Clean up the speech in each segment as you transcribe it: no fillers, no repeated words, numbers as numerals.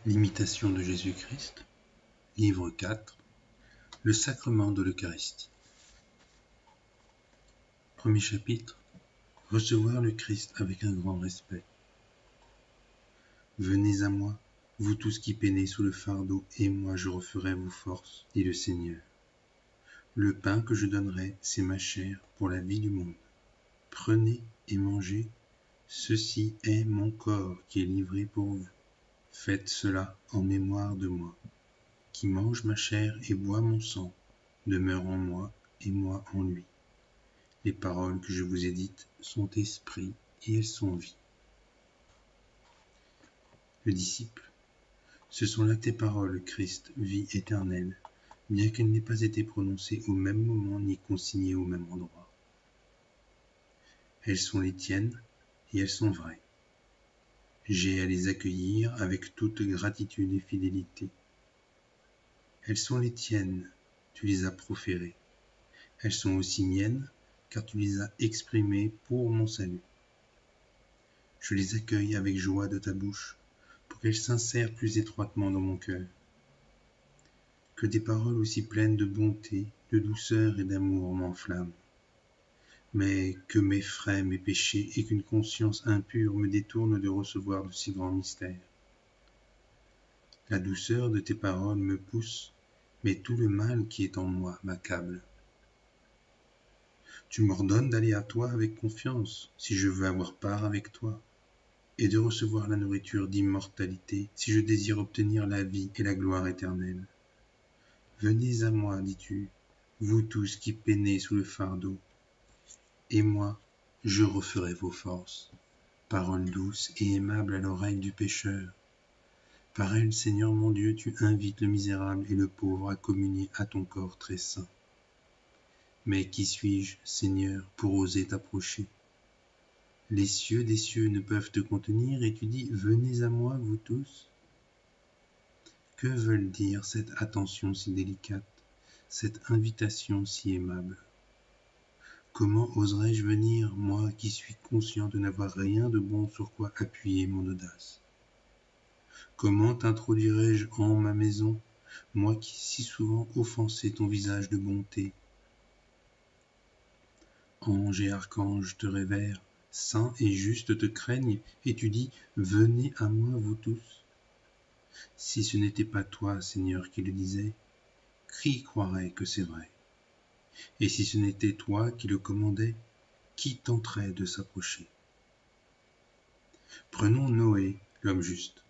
L'imitation de Jésus-Christ, livre 4, le sacrement de l'Eucharistie. Premier chapitre, recevoir le Christ avec un grand respect. Venez à moi, vous tous qui peinez sous le fardeau, et moi je referai vos forces, dit le Seigneur. Le pain que je donnerai, c'est ma chair pour la vie du monde. Prenez et mangez, ceci est mon corps qui est livré pour vous. Faites cela en mémoire de moi. Qui mange ma chair et boit mon sang demeure en moi et moi en lui. Les paroles que je vous ai dites sont esprit et elles sont vie. Le disciple, ce sont là tes paroles, Christ, vie éternelle, bien qu'elles n'aient pas été prononcées au même moment ni consignées au même endroit. Elles sont les tiennes et elles sont vraies. J'ai à les accueillir avec toute gratitude et fidélité. Elles sont les tiennes, tu les as proférées. Elles sont aussi miennes, car tu les as exprimées pour mon salut. Je les accueille avec joie de ta bouche, pour qu'elles s'insèrent plus étroitement dans mon cœur. Que des paroles aussi pleines de bonté, de douceur et d'amour m'enflamment. Mais que m'effraient mes péchés et qu'une conscience impure me détourne de recevoir de si grands mystères. La douceur de tes paroles me pousse, mais tout le mal qui est en moi m'accable. Tu m'ordonnes d'aller à toi avec confiance, si je veux avoir part avec toi, et de recevoir la nourriture d'immortalité, si je désire obtenir la vie et la gloire éternelle. Venez à moi, dis-tu, vous tous qui peinez sous le fardeau, et moi, je referai vos forces. Parole douce et aimable à l'oreille du pécheur. Par elle, Seigneur mon Dieu, tu invites le misérable et le pauvre à communier à ton corps très saint. Mais qui suis-je, Seigneur, pour oser t'approcher? Les cieux des cieux ne peuvent te contenir et tu dis « Venez à moi, vous tous ». Que veulent dire cette attention si délicate, cette invitation si aimable? Comment oserais-je venir, moi qui suis conscient de n'avoir rien de bon sur quoi appuyer mon audace? Comment t'introduirais-je en ma maison, moi qui si souvent offensé ton visage de bonté? Anges et archanges te révèrent, saints et justes te craignent, et tu dis « Venez à moi, vous tous ». Si ce n'était pas toi, Seigneur, qui le disais, qui croirait que c'est vrai? Et si ce n'était toi qui le commandais, qui tenterait de s'approcher? Prenons Noé, l'homme juste.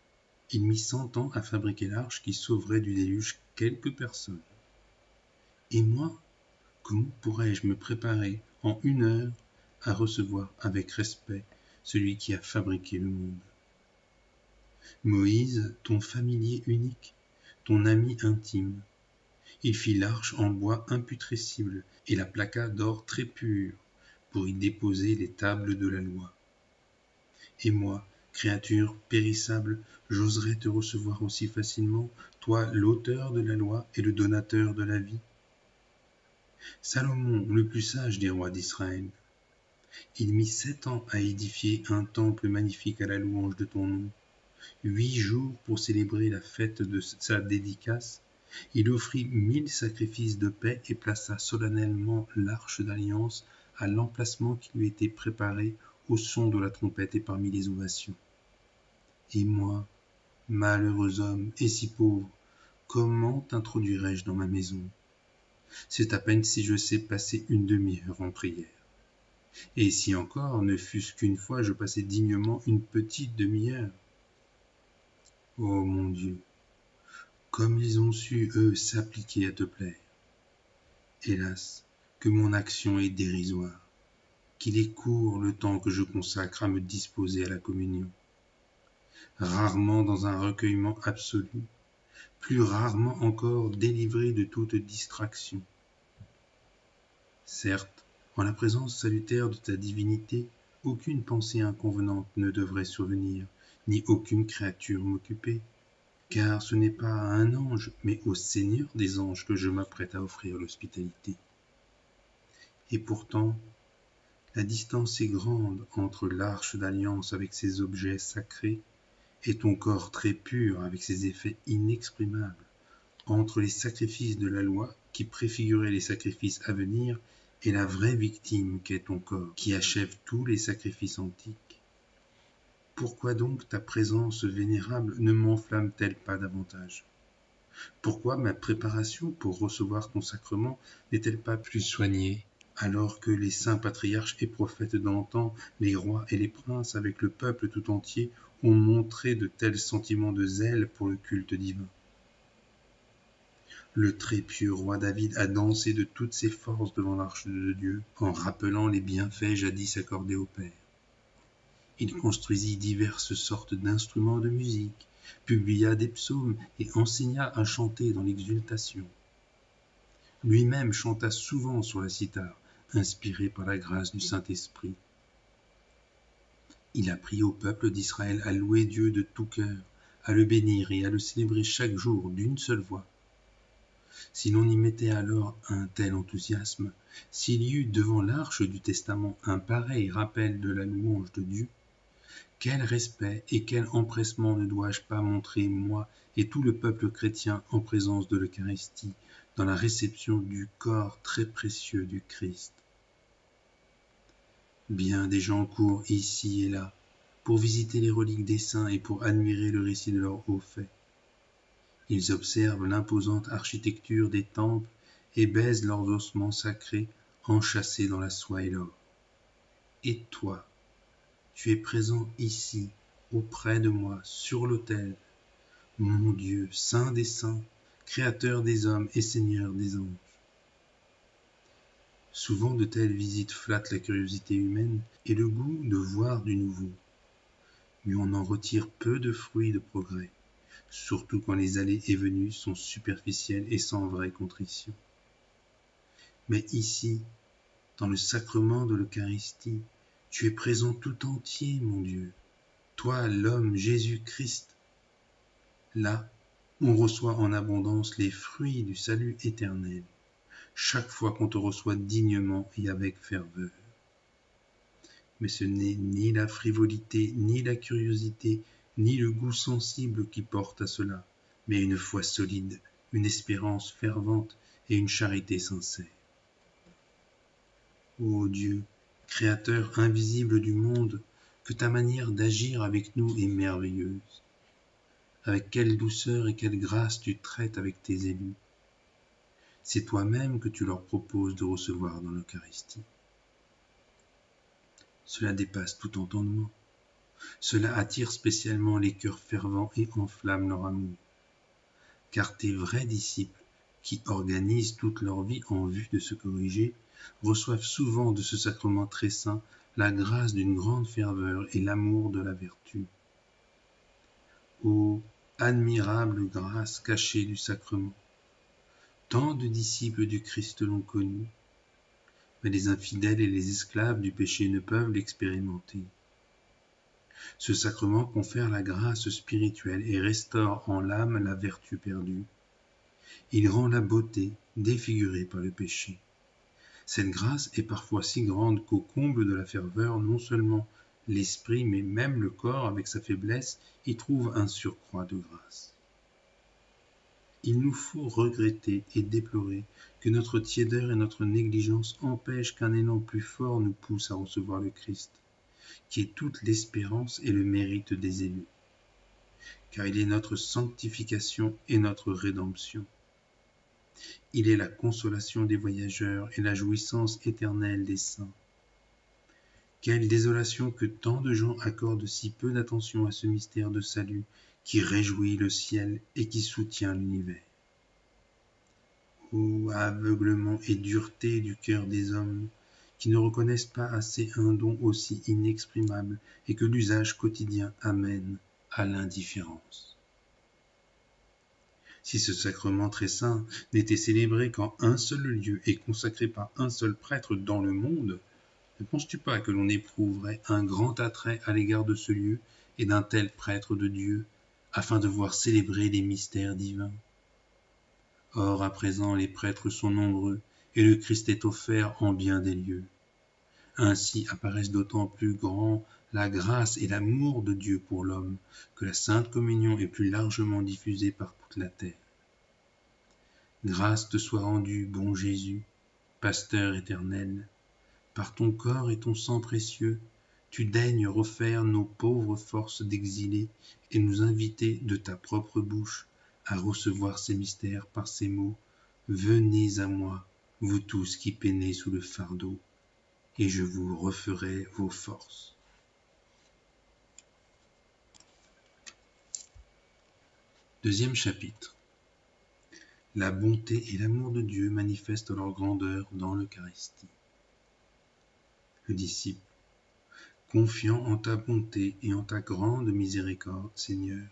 Il mit 100 ans à fabriquer l'arche qui sauverait du déluge quelques personnes. Et moi, comment pourrais-je me préparer en 1 heure à recevoir avec respect celui qui a fabriqué le monde? Moïse, ton familier unique, ton ami intime, il fit l'arche en bois imputrescible et la plaqua d'or très pur pour y déposer les tables de la loi. Et moi, créature périssable, j'oserais te recevoir aussi facilement, toi l'auteur de la loi et le donateur de la vie? Salomon, le plus sage des rois d'Israël, il mit 7 ans à édifier un temple magnifique à la louange de ton nom. 8 jours pour célébrer la fête de sa dédicace. Il offrit 1000 sacrifices de paix et plaça solennellement l'arche d'alliance à l'emplacement qui lui était préparé au son de la trompette et parmi les ovations. Et moi, malheureux homme et si pauvre, comment t'introduirais-je dans ma maison? C'est à peine si je sais passer une demi-heure en prière. Et si encore, ne fût-ce qu'une fois, je passais dignement une petite demi-heure. Ô mon Dieu, comme ils ont su, eux, s'appliquer à te plaire. Hélas, que mon action est dérisoire, qu'il est court le temps que je consacre à me disposer à la communion. Rarement dans un recueillement absolu, plus rarement encore délivré de toute distraction. Certes, en la présence salutaire de ta divinité, aucune pensée inconvenante ne devrait survenir, ni aucune créature m'occuper, car ce n'est pas à un ange, mais au Seigneur des anges que je m'apprête à offrir l'hospitalité. Et pourtant, la distance est grande entre l'arche d'alliance avec ses objets sacrés et ton corps très pur avec ses effets inexprimables, entre les sacrifices de la loi qui préfiguraient les sacrifices à venir et la vraie victime qu'est ton corps, qui achève tous les sacrifices antiques. Pourquoi donc ta présence vénérable ne m'enflamme-t-elle pas davantage? Pourquoi ma préparation pour recevoir ton sacrement n'est-elle pas plus soignée, alors que les saints patriarches et prophètes d'antan, les rois et les princes avec le peuple tout entier ont montré de tels sentiments de zèle pour le culte divin? Le très pieux roi David a dansé de toutes ses forces devant l'arche de Dieu, en rappelant les bienfaits jadis accordés au Père. Il construisit diverses sortes d'instruments de musique, publia des psaumes et enseigna à chanter dans l'exultation. Lui-même chanta souvent sur la cithare, inspiré par la grâce du Saint-Esprit. Il apprit au peuple d'Israël à louer Dieu de tout cœur, à le bénir et à le célébrer chaque jour d'une seule voix. Si l'on y mettait alors un tel enthousiasme, s'il y eut devant l'arche du testament un pareil rappel de la louange de Dieu, quel respect et quel empressement ne dois-je pas montrer, moi et tout le peuple chrétien, en présence de l'Eucharistie, dans la réception du corps très précieux du Christ. Bien des gens courent ici et là, pour visiter les reliques des saints et pour admirer le récit de leurs hauts faits. Ils observent l'imposante architecture des temples et baisent leurs ossements sacrés enchâssés dans la soie et l'or. Et toi, tu es présent ici, auprès de moi, sur l'autel, mon Dieu, Saint des saints, Créateur des hommes et Seigneur des anges. Souvent de telles visites flattent la curiosité humaine et le goût de voir du nouveau, mais on en retire peu de fruits de progrès, surtout quand les allées et venues sont superficielles et sans vraie contrition. Mais ici, dans le sacrement de l'Eucharistie, tu es présent tout entier, mon Dieu, toi l'homme Jésus-Christ. Là, on reçoit en abondance les fruits du salut éternel, chaque fois qu'on te reçoit dignement et avec ferveur. Mais ce n'est ni la frivolité, ni la curiosité, ni le goût sensible qui portent à cela, mais une foi solide, une espérance fervente et une charité sincère. Ô Dieu, Créateur invisible du monde, que ta manière d'agir avec nous est merveilleuse. Avec quelle douceur et quelle grâce tu traites avec tes élus. C'est toi-même que tu leur proposes de recevoir dans l'Eucharistie. Cela dépasse tout entendement. Cela attire spécialement les cœurs fervents et enflamme leur amour. Car tes vrais disciples, qui organisent toute leur vie en vue de se corriger, reçoivent souvent de ce sacrement très saint la grâce d'une grande ferveur et l'amour de la vertu. Ô admirable grâce cachée du sacrement! Tant de disciples du Christ l'ont connu, mais les infidèles et les esclaves du péché ne peuvent l'expérimenter. Ce sacrement confère la grâce spirituelle et restaure en l'âme la vertu perdue. Il rend la beauté défigurée par le péché. Cette grâce est parfois si grande qu'au comble de la ferveur, non seulement l'esprit, mais même le corps, avec sa faiblesse, y trouve un surcroît de grâce. Il nous faut regretter et déplorer que notre tiédeur et notre négligence empêchent qu'un élan plus fort nous pousse à recevoir le Christ, qui est toute l'espérance et le mérite des élus, car il est notre sanctification et notre rédemption. Il est la consolation des voyageurs et la jouissance éternelle des saints. Quelle désolation que tant de gens accordent si peu d'attention à ce mystère de salut qui réjouit le ciel et qui soutient l'univers. Ô aveuglement et dureté du cœur des hommes, qui ne reconnaissent pas assez un don aussi inexprimable et que l'usage quotidien amène à l'indifférence. Si ce sacrement très saint n'était célébré qu'en un seul lieu et consacré par un seul prêtre dans le monde, ne penses-tu pas que l'on éprouverait un grand attrait à l'égard de ce lieu et d'un tel prêtre de Dieu, afin de voir célébrer les mystères divins? Or, à présent, les prêtres sont nombreux, et le Christ est offert en bien des lieux. Ainsi apparaissent d'autant plus grands la grâce et l'amour de Dieu pour l'homme, que la Sainte Communion est plus largement diffusée par toute la terre. Grâce te soit rendue, bon Jésus, pasteur éternel, par ton corps et ton sang précieux, tu daignes refaire nos pauvres forces d'exilés et nous inviter de ta propre bouche à recevoir ces mystères par ces mots « Venez à moi, vous tous qui peinez sous le fardeau, et je vous referai vos forces. » Deuxième chapitre. La bonté et l'amour de Dieu manifestent leur grandeur dans l'Eucharistie. Le disciple, confiant en ta bonté et en ta grande miséricorde, Seigneur,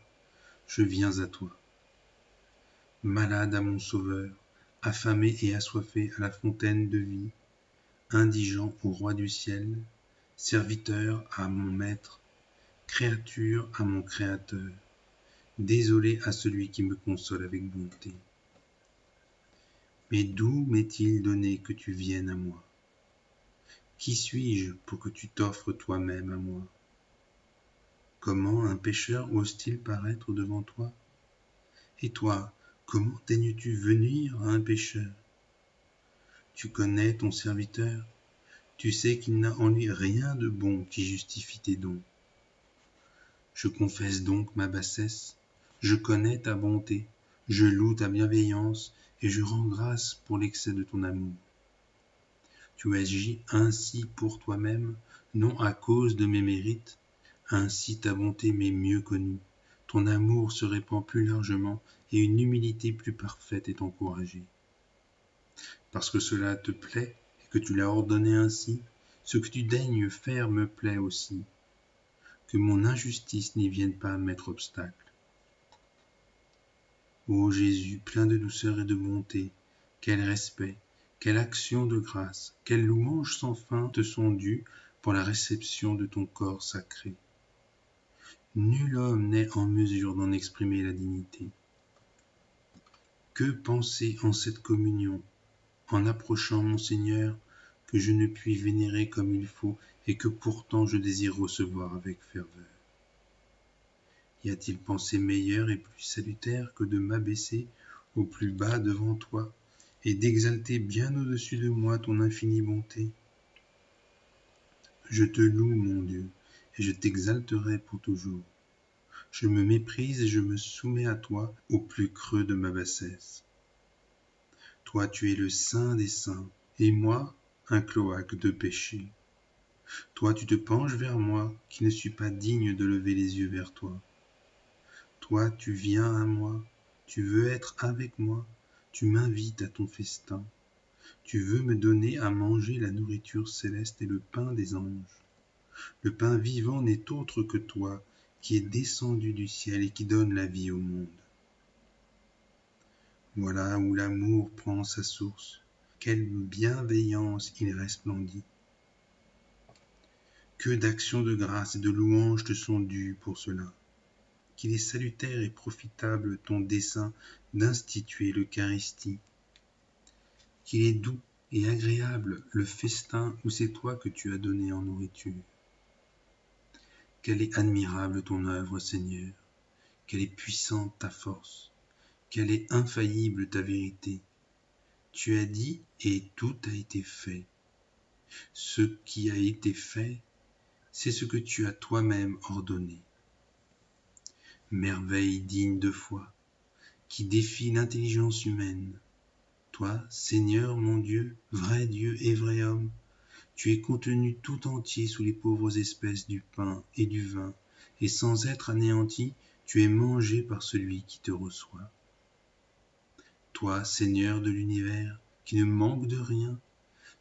je viens à toi. Malade à mon Sauveur, affamé et assoiffé à la fontaine de vie, indigent au Roi du ciel, serviteur à mon Maître, créature à mon Créateur, désolé à celui qui me console avec bonté. Mais d'où m'est-il donné que tu viennes à moi? Qui suis-je pour que tu t'offres toi-même à moi? Comment un pécheur ose-t-il paraître devant toi? Et toi, comment daignes-tu venir à un pécheur? Tu connais ton serviteur, tu sais qu'il n'a en lui rien de bon qui justifie tes dons. Je confesse donc ma bassesse, je connais ta bonté, je loue ta bienveillance et je rends grâce pour l'excès de ton amour. Tu agis ainsi pour toi-même, non à cause de mes mérites, ainsi ta bonté m'est mieux connue, ton amour se répand plus largement et une humilité plus parfaite est encouragée. Parce que cela te plaît et que tu l'as ordonné ainsi, ce que tu daignes faire me plaît aussi, que mon injustice n'y vienne pas mettre obstacle. Ô Jésus, plein de douceur et de bonté, quel respect, quelle action de grâce, quelles louanges sans fin te sont dues pour la réception de ton corps sacré. Nul homme n'est en mesure d'en exprimer la dignité. Que penser en cette communion, en approchant mon Seigneur, que je ne puis vénérer comme il faut et que pourtant je désire recevoir avec ferveur? Y a-t-il pensée meilleure et plus salutaire que de m'abaisser au plus bas devant toi et d'exalter bien au-dessus de moi ton infinie bonté? Je te loue, mon Dieu, et je t'exalterai pour toujours. Je me méprise et je me soumets à toi au plus creux de ma bassesse. Toi, tu es le Saint des saints, et moi, un cloaque de péché. Toi, tu te penches vers moi, qui ne suis pas digne de lever les yeux vers toi. Toi, tu viens à moi, tu veux être avec moi, tu m'invites à ton festin. Tu veux me donner à manger la nourriture céleste et le pain des anges. Le pain vivant n'est autre que toi, qui est descendu du ciel et qui donne la vie au monde. Voilà où l'amour prend sa source, quelle bienveillance il resplendit. Que d'actions de grâce et de louanges te sont dues pour cela. Qu'il est salutaire et profitable ton dessein d'instituer l'Eucharistie. Qu'il est doux et agréable le festin où c'est toi que tu as donné en nourriture. Quelle est admirable ton œuvre, Seigneur, quelle est puissante ta force, quelle est infaillible ta vérité. Tu as dit et tout a été fait. Ce qui a été fait, c'est ce que tu as toi-même ordonné. Merveille digne de foi, qui défie l'intelligence humaine. Toi, Seigneur mon Dieu, vrai Dieu et vrai homme, tu es contenu tout entier sous les pauvres espèces du pain et du vin, et sans être anéanti, tu es mangé par celui qui te reçoit. Toi, Seigneur de l'univers, qui ne manque de rien,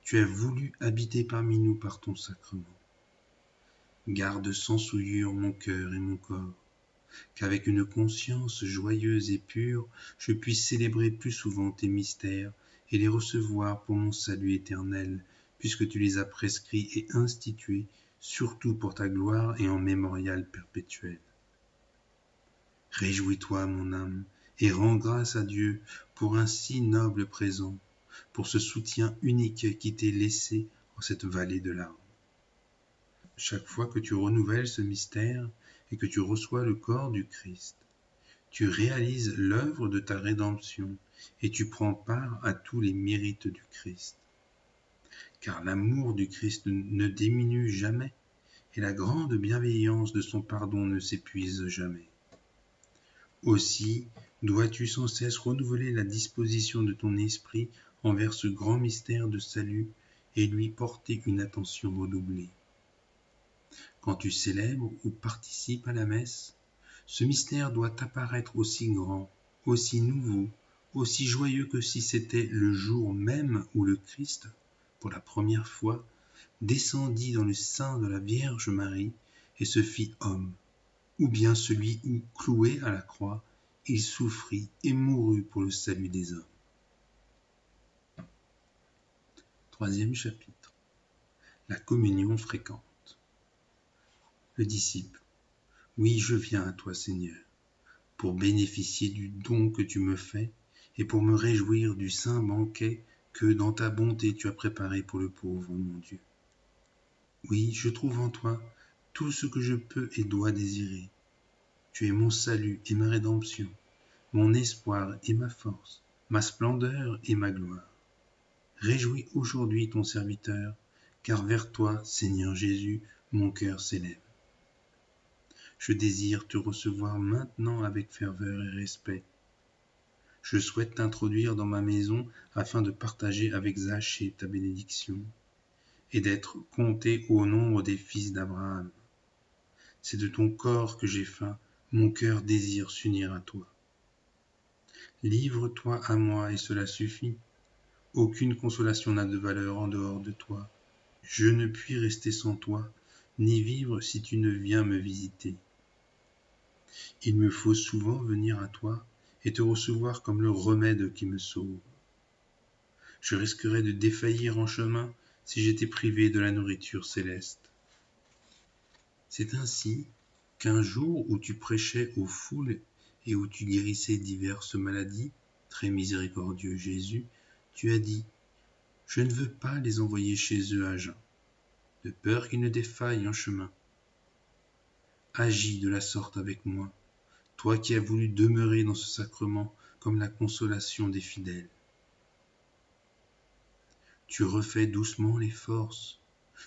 tu as voulu habiter parmi nous par ton sacrement. Garde sans souillure mon cœur et mon corps, qu'avec une conscience joyeuse et pure, je puisse célébrer plus souvent tes mystères et les recevoir pour mon salut éternel, puisque tu les as prescrits et institués, surtout pour ta gloire et en mémorial perpétuel. Réjouis-toi, mon âme, et rends grâce à Dieu pour un si noble présent, pour ce soutien unique qui t'est laissé en cette vallée de larmes. Chaque fois que tu renouvelles ce mystère et que tu reçois le corps du Christ, tu réalises l'œuvre de ta rédemption et tu prends part à tous les mérites du Christ. Car l'amour du Christ ne diminue jamais et la grande bienveillance de son pardon ne s'épuise jamais. Aussi, dois-tu sans cesse renouveler la disposition de ton esprit envers ce grand mystère de salut et lui porter une attention redoublée. Quand tu célèbres ou participes à la messe, ce mystère doit apparaître aussi grand, aussi nouveau, aussi joyeux que si c'était le jour même où le Christ, pour la première fois, descendit dans le sein de la Vierge Marie et se fit homme, ou bien celui où, cloué à la croix, il souffrit et mourut pour le salut des hommes. Troisième chapitre. La communion fréquente. Le disciple. Oui, je viens à toi, Seigneur, pour bénéficier du don que tu me fais et pour me réjouir du saint banquet que dans ta bonté tu as préparé pour le pauvre, mon Dieu. Oui, je trouve en toi tout ce que je peux et dois désirer. Tu es mon salut et ma rédemption, mon espoir et ma force, ma splendeur et ma gloire. Réjouis aujourd'hui ton serviteur, car vers toi, Seigneur Jésus, mon cœur s'élève. Je désire te recevoir maintenant avec ferveur et respect. Je souhaite t'introduire dans ma maison afin de partager avec Zachée ta bénédiction et d'être compté au nombre des fils d'Abraham. C'est de ton corps que j'ai faim, mon cœur désire s'unir à toi. Livre-toi à moi et cela suffit. Aucune consolation n'a de valeur en dehors de toi. Je ne puis rester sans toi, ni vivre si tu ne viens me visiter. Il me faut souvent venir à toi et te recevoir comme le remède qui me sauve. Je risquerais de défaillir en chemin si j'étais privé de la nourriture céleste. C'est ainsi qu'un jour où tu prêchais aux foules et où tu guérissais diverses maladies, très miséricordieux Jésus, tu as dit « Je ne veux pas les envoyer chez eux à jeun, de peur qu'ils ne défaillent en chemin. Agis de la sorte avec moi, toi qui as voulu demeurer dans ce sacrement comme la consolation des fidèles. Tu refais doucement les forces.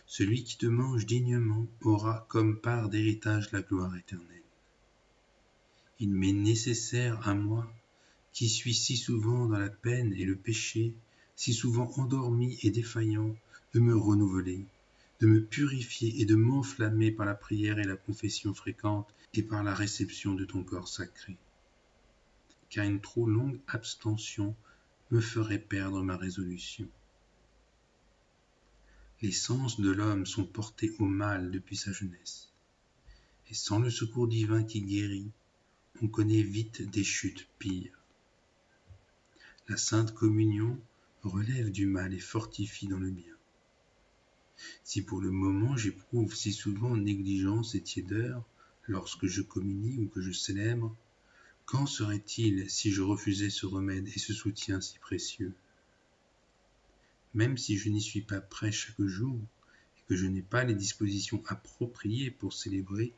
Celui qui te mange dignement aura comme part d'héritage la gloire éternelle. Il m'est nécessaire à moi, qui suis si souvent dans la peine et le péché, si souvent endormi et défaillant, de me renouveler, de me purifier et de m'enflammer par la prière et la confession fréquente et par la réception de ton corps sacré. Car une trop longue abstention me ferait perdre ma résolution. Les sens de l'homme sont portés au mal depuis sa jeunesse, et sans le secours divin qui guérit, on connaît vite des chutes pires. La Sainte Communion relève du mal et fortifie dans le bien. Si pour le moment j'éprouve si souvent négligence et tiédeur lorsque je communie ou que je célèbre, qu'en serait-il si je refusais ce remède et ce soutien si précieux? Même si je n'y suis pas prêt chaque jour et que je n'ai pas les dispositions appropriées pour célébrer,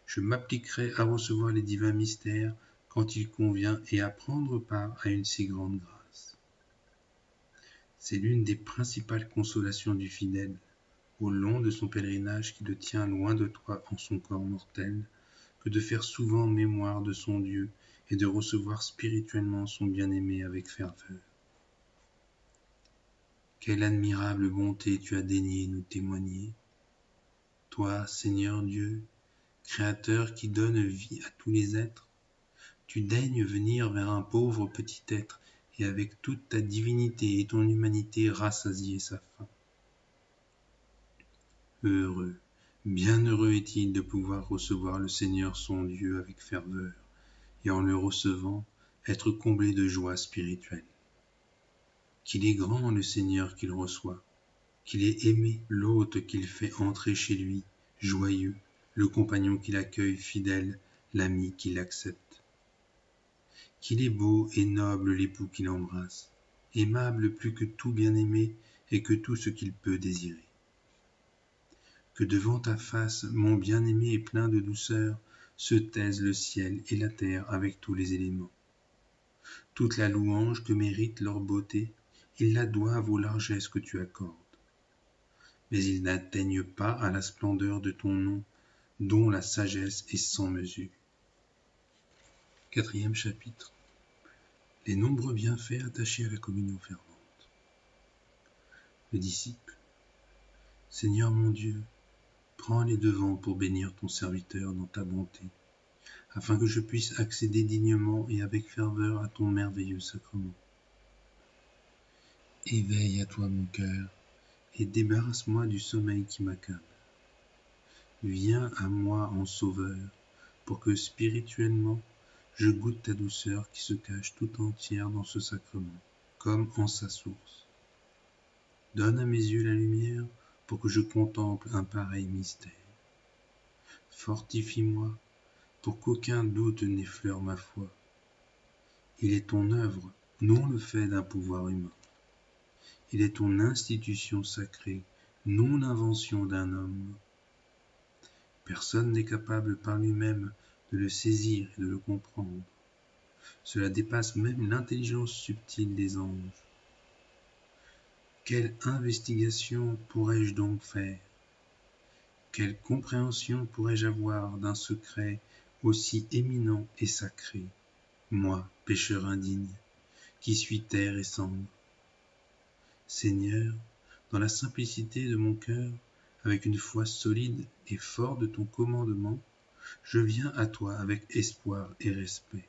je m'appliquerai à recevoir les divins mystères quand il convient et à prendre part à une si grande grâce. C'est l'une des principales consolations du fidèle, au long de son pèlerinage qui le tient loin de toi en son corps mortel, que de faire souvent mémoire de son Dieu et de recevoir spirituellement son bien-aimé avec ferveur. Quelle admirable bonté tu as daigné nous témoigner. Toi, Seigneur Dieu, Créateur qui donne vie à tous les êtres, tu daignes venir vers un pauvre petit être et avec toute ta divinité et ton humanité rassasier sa faim. Heureux, bienheureux est-il de pouvoir recevoir le Seigneur son Dieu avec ferveur et en le recevant, être comblé de joie spirituelle. Qu'il est grand le Seigneur qu'il reçoit, qu'il est aimé l'hôte qu'il fait entrer chez lui, joyeux, le compagnon qui l'accueille fidèle, l'ami qui l'accepte. Qu'il est beau et noble l'époux qui l'embrasse, aimable plus que tout bien-aimé et que tout ce qu'il peut désirer. Que devant ta face, mon bien-aimé est plein de douceur, se taisent le ciel et la terre avec tous les éléments. Toute la louange que mérite leur beauté, ils la doivent aux largesses que tu accordes. Mais ils n'atteignent pas à la splendeur de ton nom, dont la sagesse est sans mesure. 4e chapitre. Les nombreux bienfaits attachés à la communion fervente. Le disciple. Seigneur mon Dieu, prends les devants pour bénir ton serviteur dans ta bonté, afin que je puisse accéder dignement et avec ferveur à ton merveilleux sacrement. Éveille à toi mon cœur, et débarrasse-moi du sommeil qui m'accable. Viens à moi en sauveur, pour que spirituellement, je goûte ta douceur qui se cache tout entière dans ce sacrement, comme en sa source. Donne à mes yeux la lumière, pour que je contemple un pareil mystère. Fortifie-moi, pour qu'aucun doute n'effleure ma foi. Il est ton œuvre, non le fait d'un pouvoir humain. Il est ton institution sacrée, non l'invention d'un homme. Personne n'est capable par lui-même de le saisir et de le comprendre. Cela dépasse même l'intelligence subtile des anges. Quelle investigation pourrais-je donc faire? Quelle compréhension pourrais-je avoir d'un secret aussi éminent et sacré, moi, pécheur indigne, qui suis terre et cendre? Seigneur, dans la simplicité de mon cœur, avec une foi solide et fort de ton commandement, je viens à toi avec espoir et respect.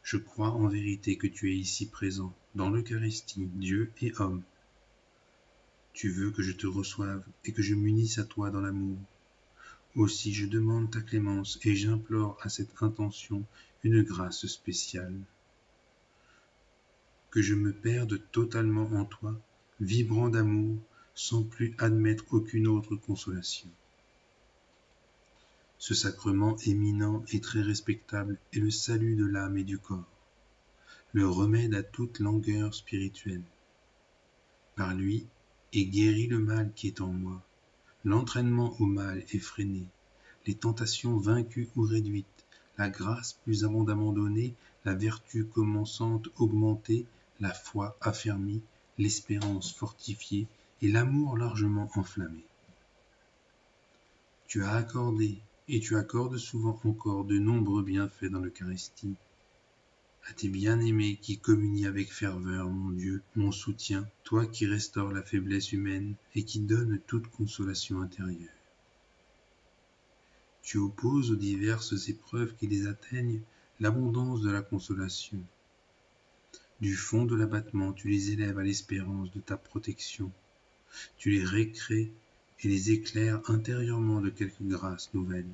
Je crois en vérité que tu es ici présent, dans l'Eucharistie, Dieu et homme. Tu veux que je te reçoive et que je m'unisse à toi dans l'amour. Aussi je demande ta clémence et j'implore à cette intention une grâce spéciale. Que je me perde totalement en toi, vibrant d'amour, sans plus admettre aucune autre consolation. Ce sacrement éminent et très respectable est le salut de l'âme et du corps, le remède à toute langueur spirituelle. Par lui est guéri le mal qui est en moi, l'entraînement au mal est freiné, les tentations vaincues ou réduites, la grâce plus abondamment donnée, la vertu commençante augmentée, la foi affermie, l'espérance fortifiée et l'amour largement enflammé. Tu as accordé et tu accordes souvent encore de nombreux bienfaits dans l'Eucharistie. À tes bien-aimés qui communient avec ferveur, mon Dieu, mon soutien, toi qui restaures la faiblesse humaine et qui donnes toute consolation intérieure. Tu opposes aux diverses épreuves qui les atteignent l'abondance de la consolation. Du fond de l'abattement, tu les élèves à l'espérance de ta protection. Tu les récrées et les éclaires intérieurement de quelque grâce nouvelle.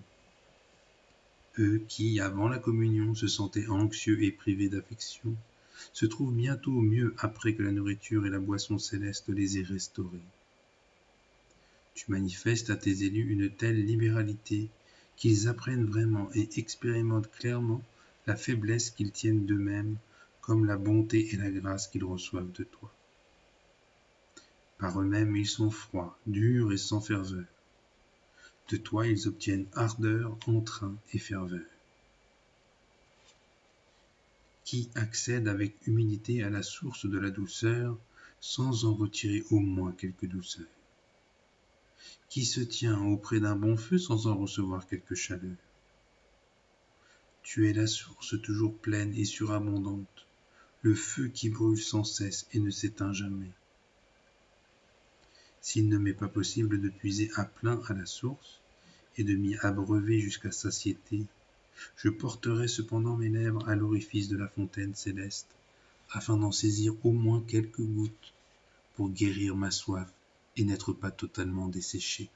Eux qui, avant la communion, se sentaient anxieux et privés d'affection, se trouvent bientôt mieux après que la nourriture et la boisson céleste les aient restaurés. Tu manifestes à tes élus une telle libéralité qu'ils apprennent vraiment et expérimentent clairement la faiblesse qu'ils tiennent d'eux-mêmes, comme la bonté et la grâce qu'ils reçoivent de toi. Par eux-mêmes, ils sont froids, durs et sans ferveur. De toi, ils obtiennent ardeur, entrain et ferveur. Qui accède avec humilité à la source de la douceur, sans en retirer au moins quelque douceur? Qui se tient auprès d'un bon feu sans en recevoir quelque chaleur? Tu es la source toujours pleine et surabondante, le feu qui brûle sans cesse et ne s'éteint jamais. S'il ne m'est pas possible de puiser à plein à la source et de m'y abreuver jusqu'à satiété, je porterai cependant mes lèvres à l'orifice de la fontaine céleste, afin d'en saisir au moins quelques gouttes pour guérir ma soif et n'être pas totalement desséché.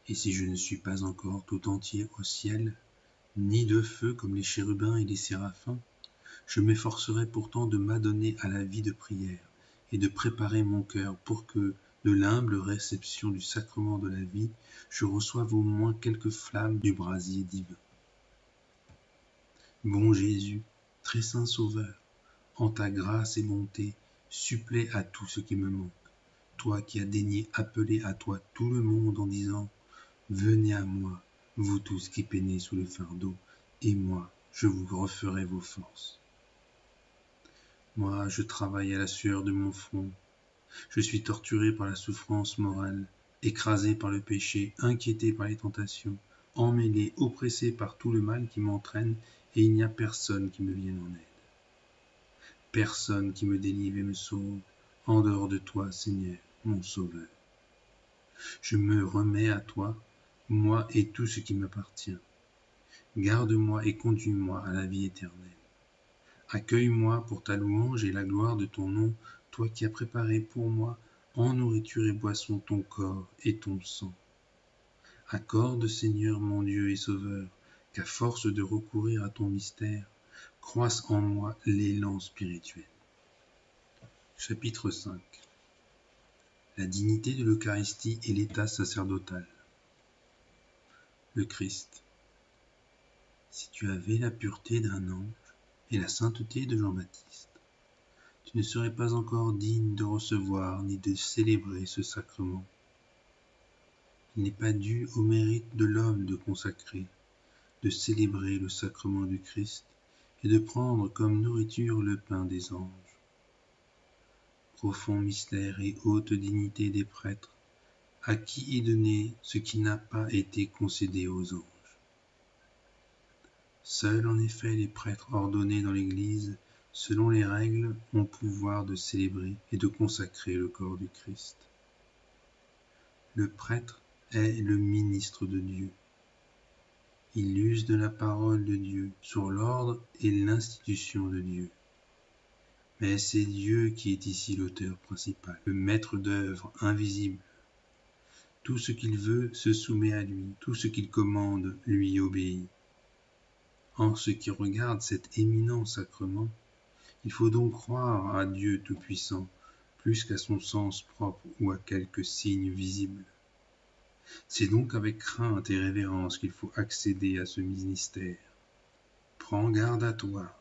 Et si je ne suis pas encore tout entier au ciel, ni de feu comme les chérubins et les séraphins, je m'efforcerai pourtant de m'adonner à la vie de prière et de préparer mon cœur pour que, de l'humble réception du sacrement de la vie, je reçoive au moins quelques flammes du brasier divin. Bon Jésus, très saint Sauveur, en ta grâce et bonté, supplée à tout ce qui me manque. toi qui as daigné appeler à toi tout le monde en disant « Venez à moi, vous tous qui peinez sous le fardeau, et moi, je vous referai vos forces. » Moi, je travaille à la sueur de mon front. Je suis torturé par la souffrance morale, écrasé par le péché, inquiété par les tentations, emmêlé, oppressé par tout le mal qui m'entraîne, et il n'y a personne qui me vienne en aide. Personne qui me délivre et me sauve, en dehors de toi, Seigneur, mon Sauveur. Je me remets à toi, moi et tout ce qui m'appartient. Garde-moi et conduis-moi à la vie éternelle. Accueille-moi pour ta louange et la gloire de ton nom, toi qui as préparé pour moi en nourriture et boisson ton corps et ton sang. Accorde, Seigneur mon Dieu et Sauveur, qu'à force de recourir à ton mystère, croisse en moi l'élan spirituel. Chapitre 5. La dignité de l'Eucharistie et l'état sacerdotal. Le Christ. Si tu avais la pureté d'un ange et la sainteté de Jean-Baptiste, tu ne serais pas encore digne de recevoir ni de célébrer ce sacrement. Il n'est pas dû au mérite de l'homme de consacrer, de célébrer le sacrement du Christ et de prendre comme nourriture le pain des anges. Profond mystère et haute dignité des prêtres, à qui est donné ce qui n'a pas été concédé aux anges. Seuls en effet les prêtres ordonnés dans l'Église, selon les règles, ont pouvoir de célébrer et de consacrer le corps du Christ. Le prêtre est le ministre de Dieu. Il use de la parole de Dieu sur l'ordre et l'institution de Dieu. Mais c'est Dieu qui est ici l'auteur principal, le maître d'œuvre invisible. Tout ce qu'il veut se soumet à lui, tout ce qu'il commande lui obéit. En ce qui regarde cet éminent sacrement, il faut donc croire à Dieu Tout-Puissant, plus qu'à son sens propre ou à quelque signe visible. C'est donc avec crainte et révérence qu'il faut accéder à ce ministère. Prends garde à toi.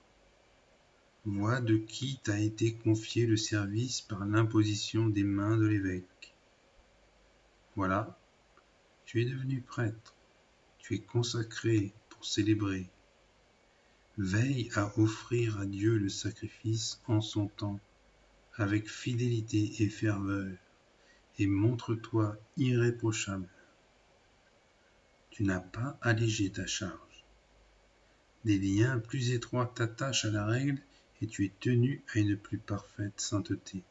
Vois de qui t'a été confié le service par l'imposition des mains de l'évêque. Voilà, tu es devenu prêtre, tu es consacré pour célébrer. Veille à offrir à Dieu le sacrifice en son temps, avec fidélité et ferveur, et montre-toi irréprochable. Tu n'as pas allégé ta charge. Des liens plus étroits t'attachent à la règle et tu es tenu à une plus parfaite sainteté.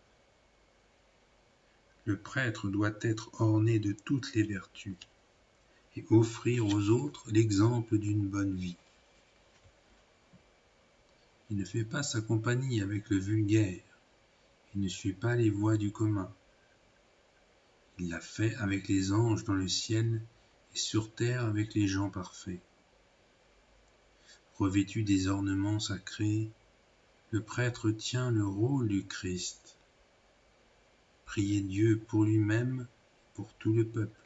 Le prêtre doit être orné de toutes les vertus et offrir aux autres l'exemple d'une bonne vie. Il ne fait pas sa compagnie avec le vulgaire, il ne suit pas les voies du commun. Il l'a fait avec les anges dans le ciel et sur terre avec les gens parfaits. Revêtu des ornements sacrés, le prêtre tient le rôle du Christ. Prier Dieu pour lui-même, pour tout le peuple,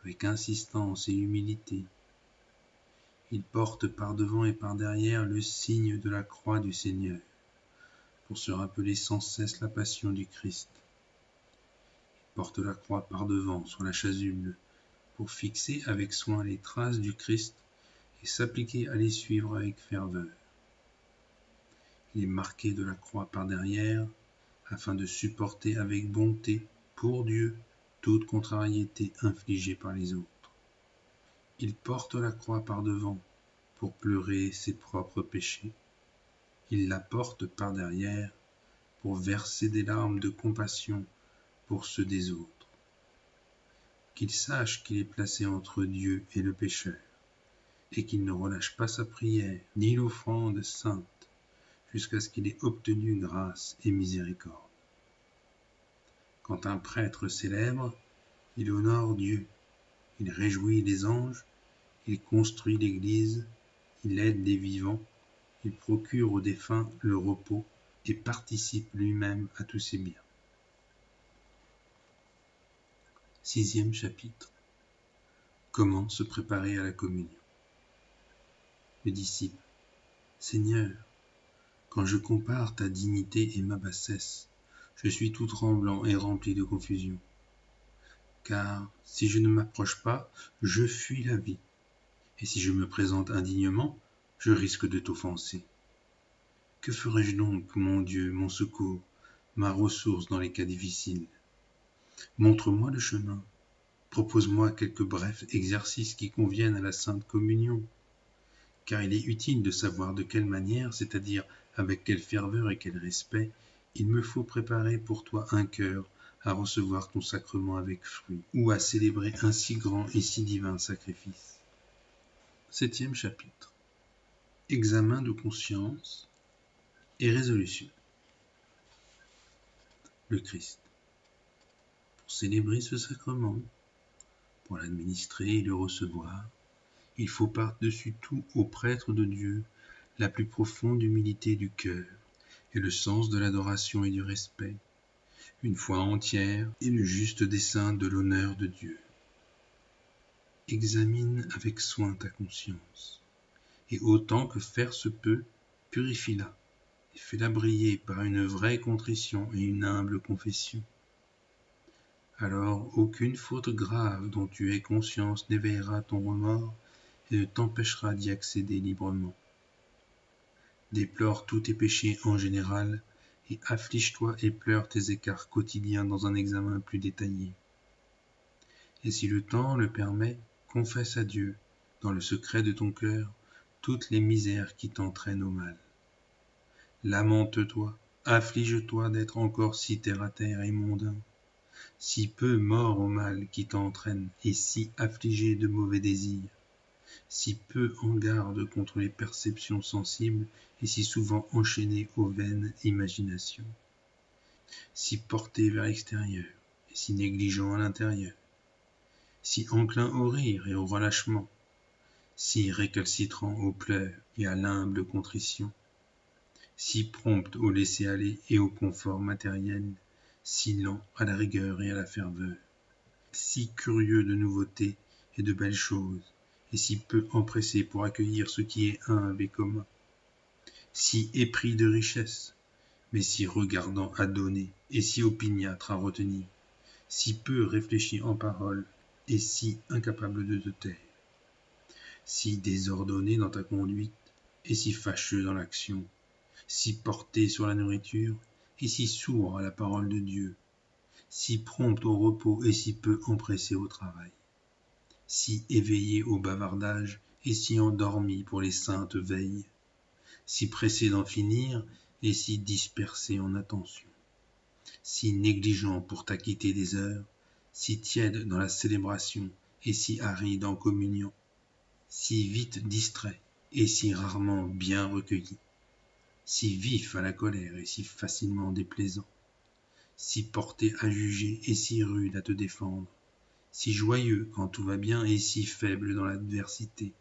avec insistance et humilité. Il porte par devant et par derrière le signe de la croix du Seigneur, pour se rappeler sans cesse la passion du Christ. Il porte la croix par devant sur la chasuble, pour fixer avec soin les traces du Christ et s'appliquer à les suivre avec ferveur. Il est marqué de la croix par derrière, afin de supporter avec bonté, pour Dieu, toute contrariété infligée par les autres. Il porte la croix par devant, pour pleurer ses propres péchés. Il la porte par derrière, pour verser des larmes de compassion pour ceux des autres. Qu'il sache qu'il est placé entre Dieu et le pécheur, et qu'il ne relâche pas sa prière, ni l'offrande sainte, jusqu'à ce qu'il ait obtenu grâce et miséricorde. Quand un prêtre célèbre, il honore Dieu, il réjouit les anges, il construit l'Église, il aide les vivants, il procure aux défunts le repos et participe lui-même à tous ses biens. 6e chapitre. Comment se préparer à la communion? Le disciple. Seigneur, quand je compare ta dignité et ma bassesse, Je suis tout tremblant et rempli de confusion. Car si je ne m'approche pas, je fuis la vie. Et si je me présente indignement, je risque de t'offenser. Que ferai-je donc, mon Dieu, mon secours, ma ressource dans les cas difficiles? Montre-moi le chemin. Propose-moi quelques brefs exercices qui conviennent à la Sainte Communion. Car il est utile de savoir de quelle manière, c'est-à-dire avec quelle ferveur et quel respect, il me faut préparer pour toi un cœur à recevoir ton sacrement avec fruit, ou à célébrer un si grand et si divin sacrifice. 7e chapitre. Examen de conscience et résolution. Le Christ. Pour célébrer ce sacrement, pour l'administrer et le recevoir, il faut par-dessus tout au prêtre de Dieu la plus profonde humilité du cœur et le sens de l'adoration et du respect, une foi entière et le juste dessein de l'honneur de Dieu. Examine avec soin ta conscience, et autant que faire se peut, purifie-la, et fais-la briller par une vraie contrition et une humble confession. Alors aucune faute grave dont tu aies conscience n'éveillera ton remords et ne t'empêchera d'y accéder librement. Déplore tous tes péchés en général, et afflige-toi et pleure tes écarts quotidiens dans un examen plus détaillé. Et si le temps le permet, confesse à Dieu, dans le secret de ton cœur, toutes les misères qui t'entraînent au mal. Lamente-toi, afflige-toi d'être encore si terre-à-terre et mondain, si peu mort au mal qui t'entraîne et si affligé de mauvais désirs, si peu en garde contre les perceptions sensibles et si souvent enchaîné aux vaines imaginations, si porté vers l'extérieur et si négligent à l'intérieur, si enclin au rire et au relâchement, si récalcitrant aux pleurs et à l'humble contrition, si prompt au laisser-aller et au confort matériel, si lent à la rigueur et à la ferveur, si curieux de nouveautés et de belles choses, et si peu empressé pour accueillir ce qui est humble et commun, si épris de richesse, mais si regardant à donner, et si opiniâtre à retenir, si peu réfléchi en parole, et si incapable de te taire, si désordonné dans ta conduite, et si fâcheux dans l'action, si porté sur la nourriture, et si sourd à la parole de Dieu, si prompt au repos et si peu empressé au travail, si éveillé au bavardage et si endormi pour les saintes veilles, si pressé d'en finir et si dispersé en attention, si négligent pour t'acquitter des heures, si tiède dans la célébration et si aride en communion, si vite distrait et si rarement bien recueilli, si vif à la colère et si facilement déplaisant, si porté à juger et si rude à te défendre, si joyeux quand tout va bien et si faible dans l'adversité,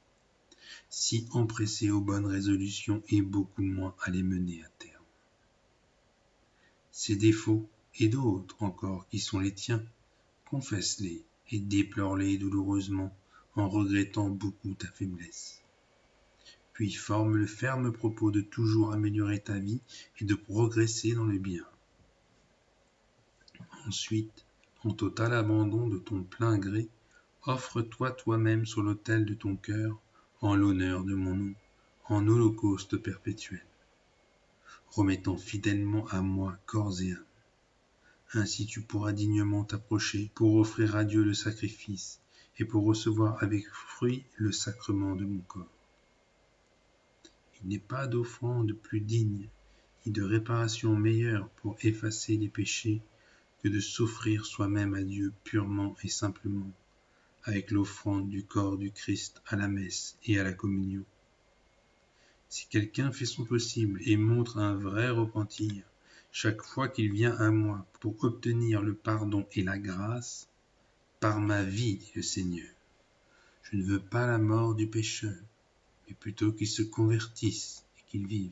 si empressé aux bonnes résolutions et beaucoup moins à les mener à terme. Ces défauts et d'autres encore qui sont les tiens, confesse-les et déplore-les douloureusement en regrettant beaucoup ta faiblesse. Puis forme le ferme propos de toujours améliorer ta vie et de progresser dans le bien. Ensuite, en total abandon de ton plein gré, offre-toi toi-même sur l'autel de ton cœur en l'honneur de mon nom, en holocauste perpétuel, remettant fidèlement à moi corps et âme. Ainsi tu pourras dignement t'approcher pour offrir à Dieu le sacrifice et pour recevoir avec fruit le sacrement de mon corps. Il n'est pas d'offrande plus digne ni de réparation meilleure pour effacer les péchés que de s'offrir soi-même à Dieu purement et simplement, avec l'offrande du corps du Christ à la messe et à la communion. Si quelqu'un fait son possible et montre un vrai repentir, chaque fois qu'il vient à moi pour obtenir le pardon et la grâce, par ma vie, dit le Seigneur, je ne veux pas la mort du pécheur, mais plutôt qu'il se convertisse et qu'il vive.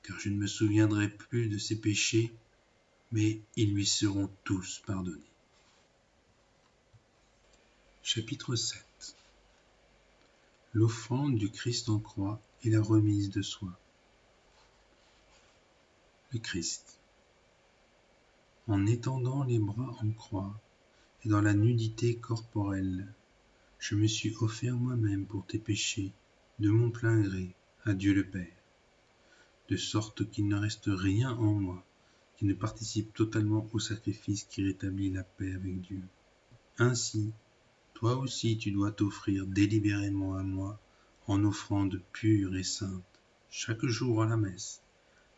Car je ne me souviendrai plus de ses péchés, mais ils lui seront tous pardonnés. Chapitre 7. L'offrande du Christ en croix et la remise de soi. Le Christ. en étendant les bras en croix et dans la nudité corporelle. Je me suis offert moi-même pour tes péchés, de mon plein gré, à Dieu le Père, de sorte qu'il ne reste rien en moi qui ne participe totalement au sacrifice qui rétablit la paix avec Dieu. Ainsi, toi aussi tu dois t'offrir délibérément à moi en offrande pure et sainte, chaque jour à la messe,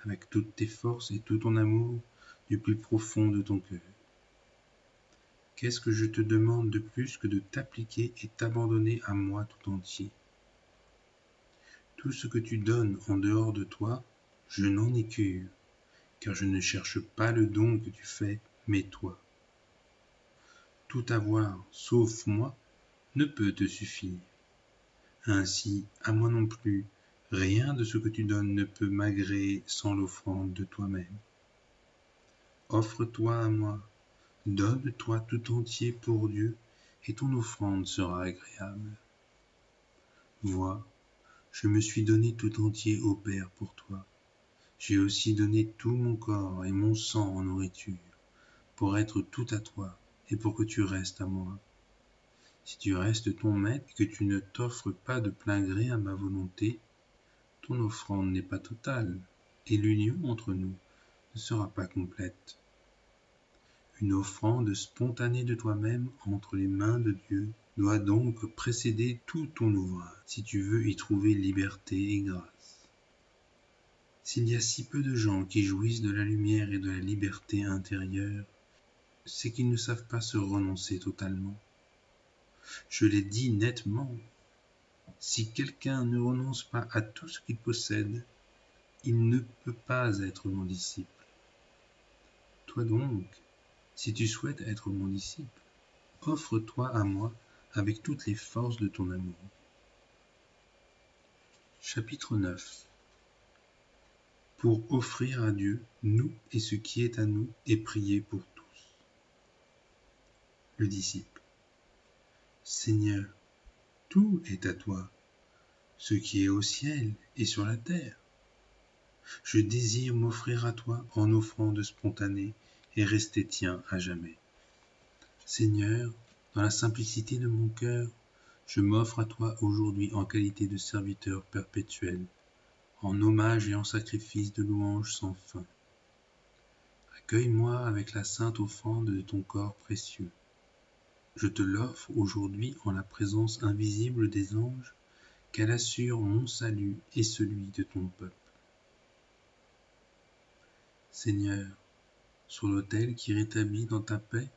avec toutes tes forces et tout ton amour du plus profond de ton cœur. Qu'est-ce que je te demande de plus que de t'appliquer et t'abandonner à moi tout entier? Tout ce que tu donnes en dehors de toi, je n'en ai cure, car je ne cherche pas le don que tu fais, mais toi. Tout avoir, sauf moi, ne peut te suffire. Ainsi, à moi non plus, rien de ce que tu donnes ne peut m'agréer sans l'offrande de toi-même. Offre-toi à moi, donne-toi tout entier pour Dieu, et ton offrande sera agréable. Vois, je me suis donné tout entier au Père pour toi. J'ai aussi donné tout mon corps et mon sang en nourriture, pour être tout à toi et pour que tu restes à moi. Si tu restes ton maître et que tu ne t'offres pas de plein gré à ma volonté, ton offrande n'est pas totale, et l'union entre nous ne sera pas complète. Une offrande spontanée de toi-même entre les mains de Dieu doit donc précéder tout ton ouvrage, si tu veux y trouver liberté et grâce. S'il y a si peu de gens qui jouissent de la lumière et de la liberté intérieure, c'est qu'ils ne savent pas se renoncer totalement. Je l'ai dit nettement, si quelqu'un ne renonce pas à tout ce qu'il possède, il ne peut pas être mon disciple. Toi donc, si tu souhaites être mon disciple, offre-toi à moi avec toutes les forces de ton amour. Chapitre 9. Pour offrir à Dieu, nous et ce qui est à nous, et prier pour tous. Le disciple. Seigneur, tout est à toi, ce qui est au ciel et sur la terre. Je désire m'offrir à toi en offrande spontanée et rester tien à jamais. Seigneur, dans la simplicité de mon cœur, je m'offre à toi aujourd'hui en qualité de serviteur perpétuel, en hommage et en sacrifice de louange sans fin. Accueille-moi avec la sainte offrande de ton corps précieux. Je te l'offre aujourd'hui en la présence invisible des anges, qu'elle assure mon salut et celui de ton peuple. Seigneur, sur l'autel qui rétablit dans ta paix,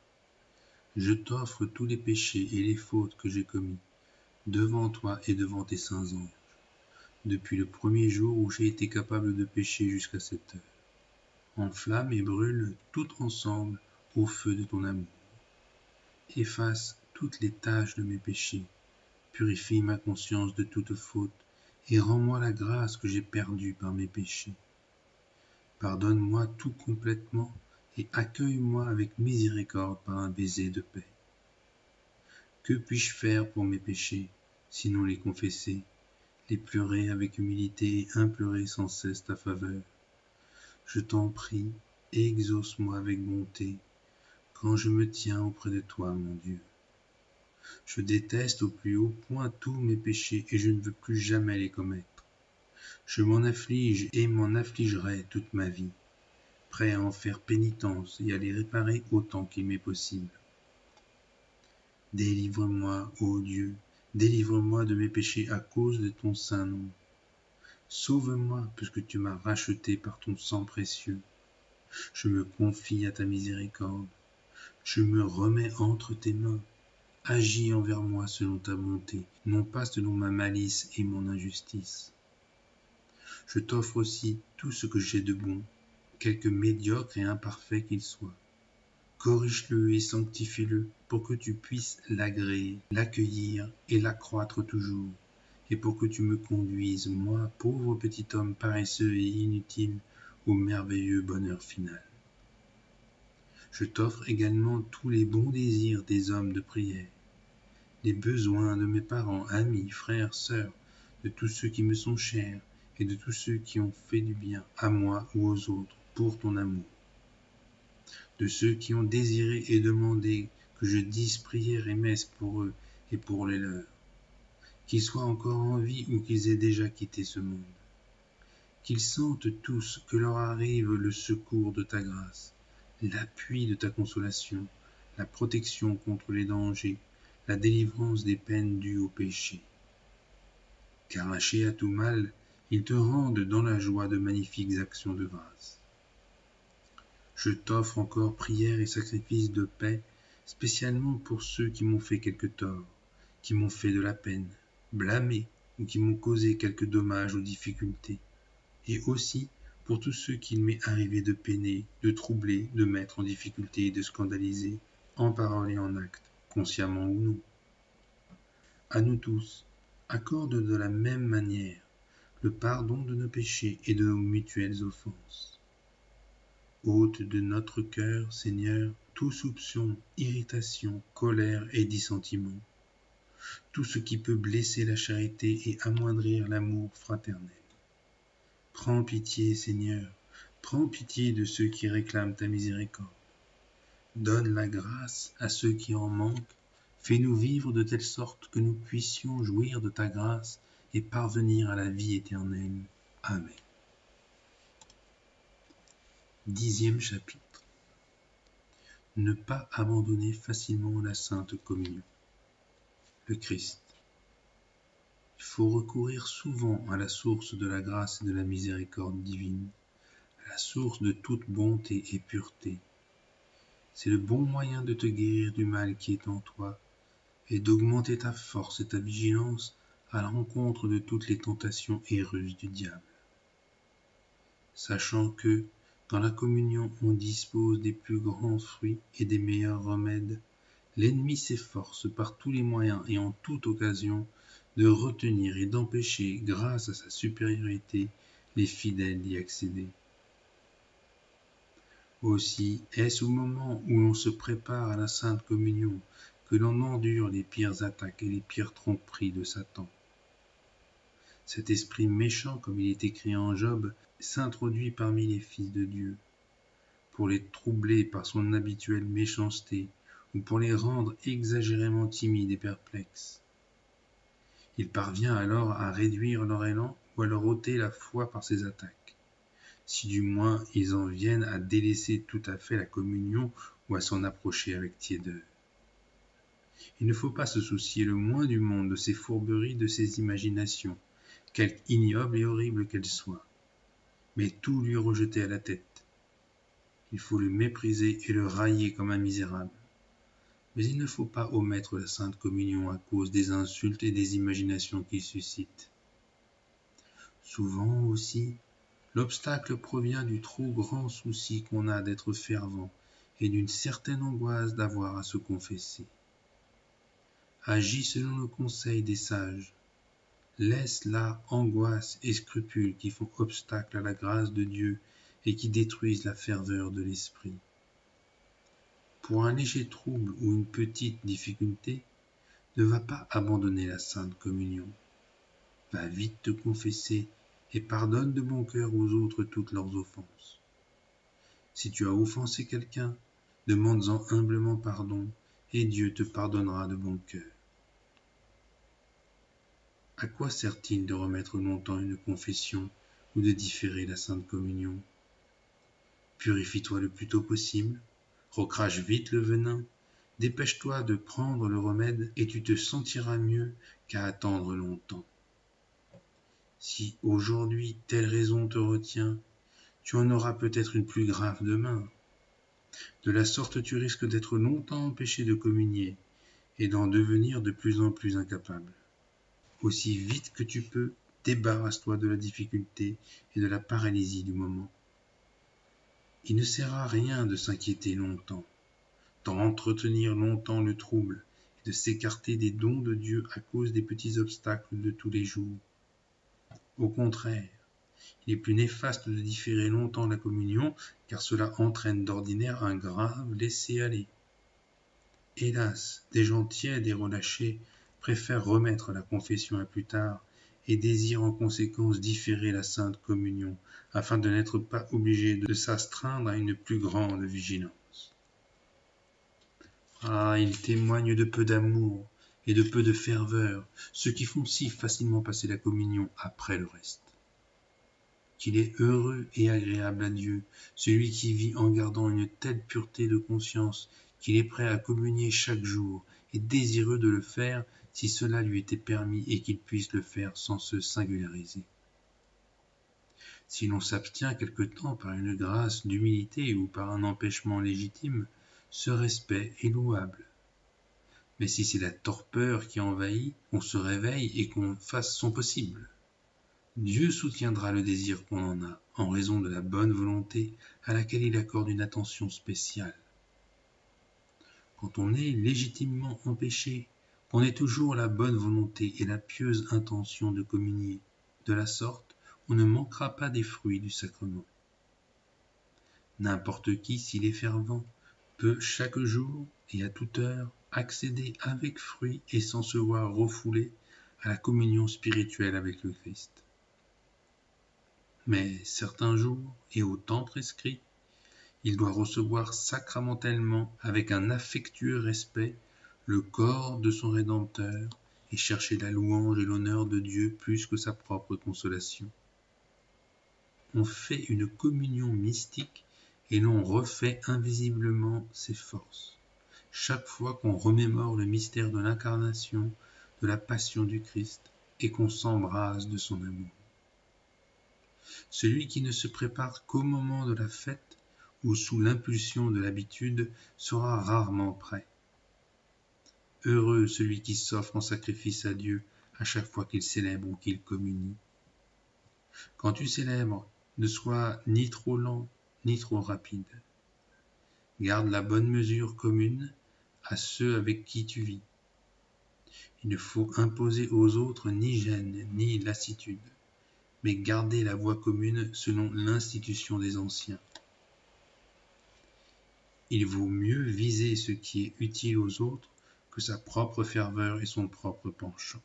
je t'offre tous les péchés et les fautes que j'ai commis, devant toi et devant tes saints anges, depuis le premier jour où j'ai été capable de pécher jusqu'à cette heure. Enflamme et brûle tout ensemble au feu de ton amour. Efface toutes les taches de mes péchés, purifie ma conscience de toute faute, et rends-moi la grâce que j'ai perdue par mes péchés. Pardonne-moi tout complètement, et accueille-moi avec miséricorde par un baiser de paix. Que puis-je faire pour mes péchés, sinon les confesser, les pleurer avec humilité et implorer sans cesse ta faveur? Je t'en prie, exauce-moi avec bonté, quand je me tiens auprès de toi, mon Dieu. Je déteste au plus haut point tous mes péchés et je ne veux plus jamais les commettre. Je m'en afflige et m'en affligerai toute ma vie, prêt à en faire pénitence et à les réparer autant qu'il m'est possible. Délivre-moi, ô Dieu, délivre-moi de mes péchés à cause de ton saint nom. Sauve-moi, puisque tu m'as racheté par ton sang précieux. Je me confie à ta miséricorde. Je me remets entre tes mains. Agis envers moi selon ta bonté, non pas selon ma malice et mon injustice. Je t'offre aussi tout ce que j'ai de bon, quelque médiocre et imparfait qu'il soit. Corrige-le et sanctifie-le pour que tu puisses l'agréer, l'accueillir et l'accroître toujours, et pour que tu me conduises, moi, pauvre petit homme paresseux et inutile, au merveilleux bonheur final. Je t'offre également tous les bons désirs des hommes de prière, les besoins de mes parents, amis, frères, sœurs, de tous ceux qui me sont chers et de tous ceux qui ont fait du bien à moi ou aux autres pour ton amour. de ceux qui ont désiré et demandé que je dise prière et messe pour eux et pour les leurs, qu'ils soient encore en vie ou qu'ils aient déjà quitté ce monde. Qu'ils sentent tous que leur arrive le secours de ta grâce, l'appui de ta consolation, la protection contre les dangers, la délivrance des peines dues au péché. Qu'arrachés à tout mal, ils te rendent dans la joie de magnifiques actions de grâce. Je t'offre encore prières et sacrifices de paix, spécialement pour ceux qui m'ont fait quelque tort, qui m'ont fait de la peine, blâmé ou qui m'ont causé quelque dommage ou difficulté, et aussi pour tous ceux qu'il m'est arrivé de peiner, de troubler, de mettre en difficulté et de scandaliser, en parole et en acte, consciemment ou non. À nous tous, accorde de la même manière le pardon de nos péchés et de nos mutuelles offenses. Ôte de notre cœur, Seigneur, tout soupçon, irritation, colère et dissentiment, tout ce qui peut blesser la charité et amoindrir l'amour fraternel. Prends pitié, Seigneur, prends pitié de ceux qui réclament ta miséricorde. Donne la grâce à ceux qui en manquent, fais-nous vivre de telle sorte que nous puissions jouir de ta grâce et parvenir à la vie éternelle. Amen. 10e chapitre. Ne pas abandonner facilement la Sainte Communion. Le Christ. Il faut recourir souvent à la source de la grâce et de la miséricorde divine, à la source de toute bonté et pureté. C'est le bon moyen de te guérir du mal qui est en toi et d'augmenter ta force et ta vigilance à la rencontre de toutes les tentations et ruses du diable. Sachant que, dans la communion, on dispose des plus grands fruits et des meilleurs remèdes, l'ennemi s'efforce par tous les moyens et en toute occasion de retenir et d'empêcher, grâce à sa supériorité, les fidèles d'y accéder. Aussi, est-ce au moment où l'on se prépare à la Sainte Communion que l'on endure les pires attaques et les pires tromperies de Satan. Cet esprit méchant, comme il est écrit en Job, s'introduit parmi les fils de Dieu, pour les troubler par son habituelle méchanceté, ou pour les rendre exagérément timides et perplexes. Il parvient alors à réduire leur élan ou à leur ôter la foi par ses attaques, si du moins ils en viennent à délaisser tout à fait la communion ou à s'en approcher avec tiédeur. Il ne faut pas se soucier le moins du monde de ces fourberies, de ces imaginations, quelque ignobles et horribles qu'elles soient, mais tout lui rejeter à la tête. Il faut le mépriser et le railler comme un misérable. Mais il ne faut pas omettre la Sainte Communion à cause des insultes et des imaginations qu'il suscite. Souvent aussi, l'obstacle provient du trop grand souci qu'on a d'être fervent et d'une certaine angoisse d'avoir à se confesser. Agis selon le conseil des sages. Laisse là angoisse et scrupules qui font obstacle à la grâce de Dieu et qui détruisent la ferveur de l'esprit. Pour un léger trouble ou une petite difficulté, ne va pas abandonner la Sainte Communion. Va vite te confesser et pardonne de bon cœur aux autres toutes leurs offenses. Si tu as offensé quelqu'un, demande-en humblement pardon et Dieu te pardonnera de bon cœur. À quoi sert-il de remettre longtemps une confession ou de différer la Sainte Communion? Purifie-toi le plus tôt possible, recrache vite le venin, dépêche-toi de prendre le remède et tu te sentiras mieux qu'à attendre longtemps. Si aujourd'hui telle raison te retient, tu en auras peut-être une plus grave demain. De la sorte tu risques d'être longtemps empêché de communier et d'en devenir de plus en plus incapable. Aussi vite que tu peux, débarrasse-toi de la difficulté et de la paralysie du moment. Il ne sert à rien de s'inquiéter longtemps, d'entretenir longtemps le trouble et de s'écarter des dons de Dieu à cause des petits obstacles de tous les jours. Au contraire, il est plus néfaste de différer longtemps la communion, car cela entraîne d'ordinaire un grave laisser-aller. Hélas, des gens tièdes et relâchés préfèrent remettre la confession à plus tard et désirent en conséquence différer la Sainte Communion, afin de n'être pas obligés de s'astreindre à une plus grande vigilance. Ah, ils témoignent de peu d'amour et de peu de ferveur, ceux qui font si facilement passer la communion après le reste. Qu'il est heureux et agréable à Dieu, celui qui vit en gardant une telle pureté de conscience qu'il est prêt à communier chaque jour et désireux de le faire si cela lui était permis et qu'il puisse le faire sans se singulariser. Si l'on s'abstient quelque temps par une grâce d'humilité ou par un empêchement légitime, ce respect est louable. Mais si c'est la torpeur qui envahit, on se réveille et qu'on fasse son possible. Dieu soutiendra le désir qu'on en a, en raison de la bonne volonté à laquelle il accorde une attention spéciale. Quand on est légitimement empêché, qu'on ait toujours la bonne volonté et la pieuse intention de communier, de la sorte, on ne manquera pas des fruits du sacrement. N'importe qui, s'il est fervent, peut chaque jour et à toute heure accéder avec fruit et sans se voir refoulé à la communion spirituelle avec le Christ. Mais certains jours et au temps prescrit, il doit recevoir sacramentellement avec un affectueux respect le corps de son Rédempteur et chercher la louange et l'honneur de Dieu plus que sa propre consolation. On fait une communion mystique et l'on refait invisiblement ses forces. Chaque fois qu'on remémore le mystère de l'incarnation, de la passion du Christ, et qu'on s'embrase de son amour. Celui qui ne se prépare qu'au moment de la fête ou sous l'impulsion de l'habitude sera rarement prêt. Heureux celui qui s'offre en sacrifice à Dieu à chaque fois qu'il célèbre ou qu'il communie. Quand tu célèbres, ne sois ni trop lent ni trop rapide. Garde la bonne mesure commune à ceux avec qui tu vis. Il ne faut imposer aux autres ni gêne ni lassitude, mais garder la voie commune selon l'institution des anciens. Il vaut mieux viser ce qui est utile aux autres que sa propre ferveur et son propre penchant.